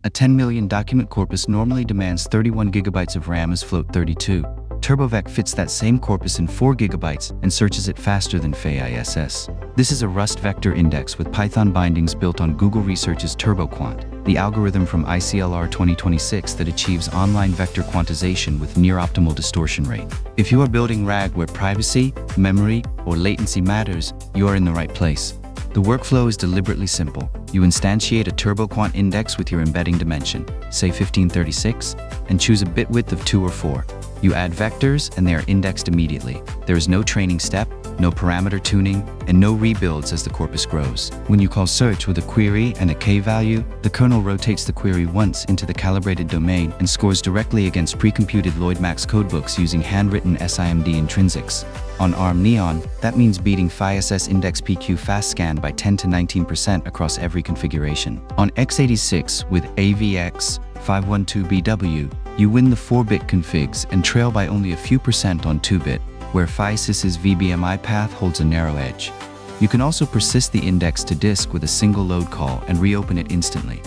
A 10 million document corpus normally demands 31 gigabytes of RAM as float 32. TurboVec fits that same corpus in 4 gigabytes and searches it faster than FAISS. This is a Rust vector index with Python bindings built on Google Research's TurboQuant, the algorithm from ICLR 2026 that achieves online vector quantization with near-optimal distortion rate. If you are building RAG where privacy, memory, or latency matters, you are in the right place. The workflow is deliberately simple. You instantiate a TurboQuantIndex with your embedding dimension, say 1536, and choose a bit width of 2 or 4. You add vectors and they are indexed immediately. There is no training step, no parameter tuning, and no rebuilds as the corpus grows. When you call search with a query and a k-value, the kernel rotates the query once into the calibrated domain and scores directly against pre-computed Lloyd-Max codebooks using handwritten SIMD intrinsics. On ARM Neon, that means beating FAISS index PQ fast scan by 10 to 19% across every configuration. On x86 with AVX 512BW, you win the 4-bit configs and trail by only a few percent on 2-bit, where FAISS's VBMI path holds a narrow edge. You can also persist the index to disk with a single load call and reopen it instantly.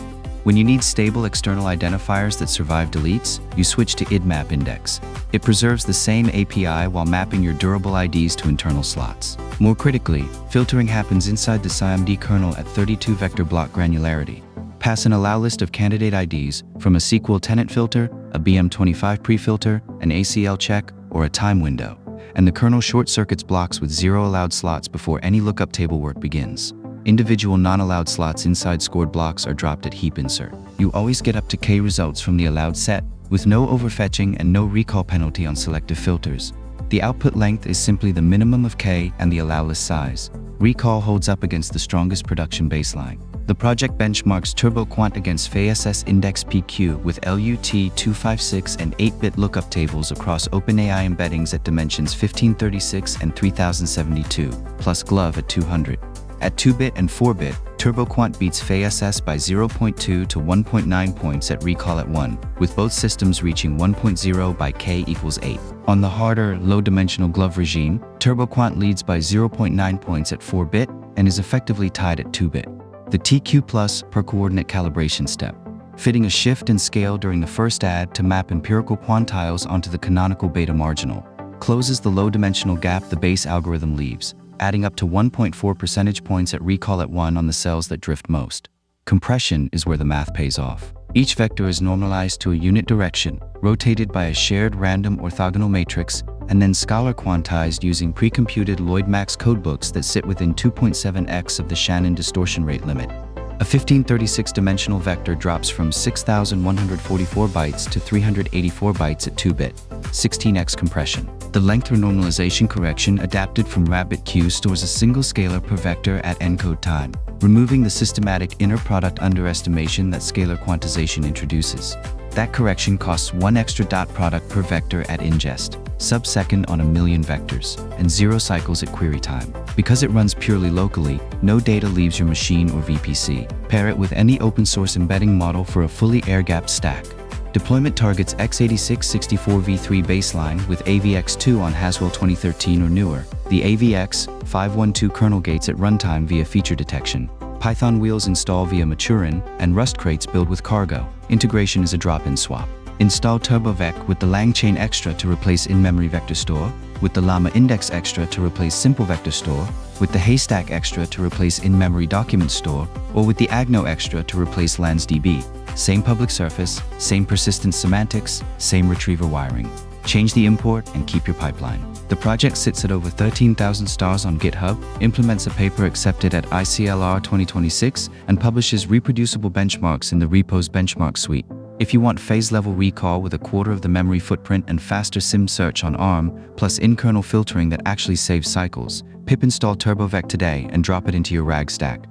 When you need stable external identifiers that survive deletes, you switch to IDMAP index. It preserves the same API while mapping your durable IDs to internal slots. More critically, filtering happens inside the SIMD kernel at 32 vector block granularity. Pass an allow list of candidate IDs from a SQL tenant filter, a BM25 pre-filter, an ACL check, or a time window, and the kernel short circuits blocks with 0 allowed slots before any lookup table work begins. Individual non-allowed slots inside scored blocks are dropped at heap insert. You always get up to K results from the allowed set, with no overfetching and no recall penalty on selective filters. The output length is simply the minimum of K and the allow list size. Recall holds up against the strongest production baseline. The project benchmarks TurboQuant against FAISS Index PQ with LUT256 and 8-bit lookup tables across OpenAI embeddings at dimensions 1536 and 3072, plus GLOVE at 200. At 2-bit and 4-bit, TurboQuant beats FAISS by 0.2 to 1.9 points at recall at 1, with both systems reaching 1.0 by K equals 8. On the harder, low-dimensional GLOVE regime, TurboQuant leads by 0.9 points at 4-bit and is effectively tied at 2-bit. The TQ plus per coordinate calibration step, fitting a shift and scale during the first add to map empirical quantiles onto the canonical beta marginal, closes the low-dimensional gap the base algorithm leaves, adding up to 1.4 percentage points at recall at 1 on the cells that drift most. Compression is where the math pays off. Each vector is normalized to a unit direction, rotated by a shared random orthogonal matrix, and then scalar quantized using pre-computed Lloyd-Max codebooks that sit within 2.7x of the Shannon distortion rate limit. A 1536-dimensional vector drops from 6,144 bytes to 384 bytes at 2-bit, 16x compression. The length renormalization correction adapted from RabbitQ stores a single scalar per vector at encode time, removing the systematic inner product underestimation that scalar quantization introduces. That correction costs 1 extra dot product per vector at ingest, sub-second on a million vectors, and 0 cycles at query time. Because it runs purely locally, no data leaves your machine or VPC. Pair it with any open-source embedding model for a fully air-gapped stack. Deployment targets x86-64v3 baseline with AVX2 on Haswell 2013 or newer. The AVX 512 kernel gates at runtime via feature detection. Python wheels install via Maturin, and Rust crates build with Cargo. Integration is a drop-in swap. Install TurboVec with the LangChain Extra to replace in-memory vector store, with the Llama Index Extra to replace Simple Vector Store, with the Haystack Extra to replace in-memory document store, or with the Agno Extra to replace LansDB. Same public surface, same persistence semantics, same retriever wiring. Change the import and keep your pipeline. The project sits at over 13,000 stars on GitHub, implements a paper accepted at ICLR 2026, and publishes reproducible benchmarks in the repo's benchmark suite. If you want phase-level recall with a quarter of the memory footprint and faster SIM search on ARM, plus in-kernel filtering that actually saves cycles, pip install TurboVec today and drop it into your RAG stack.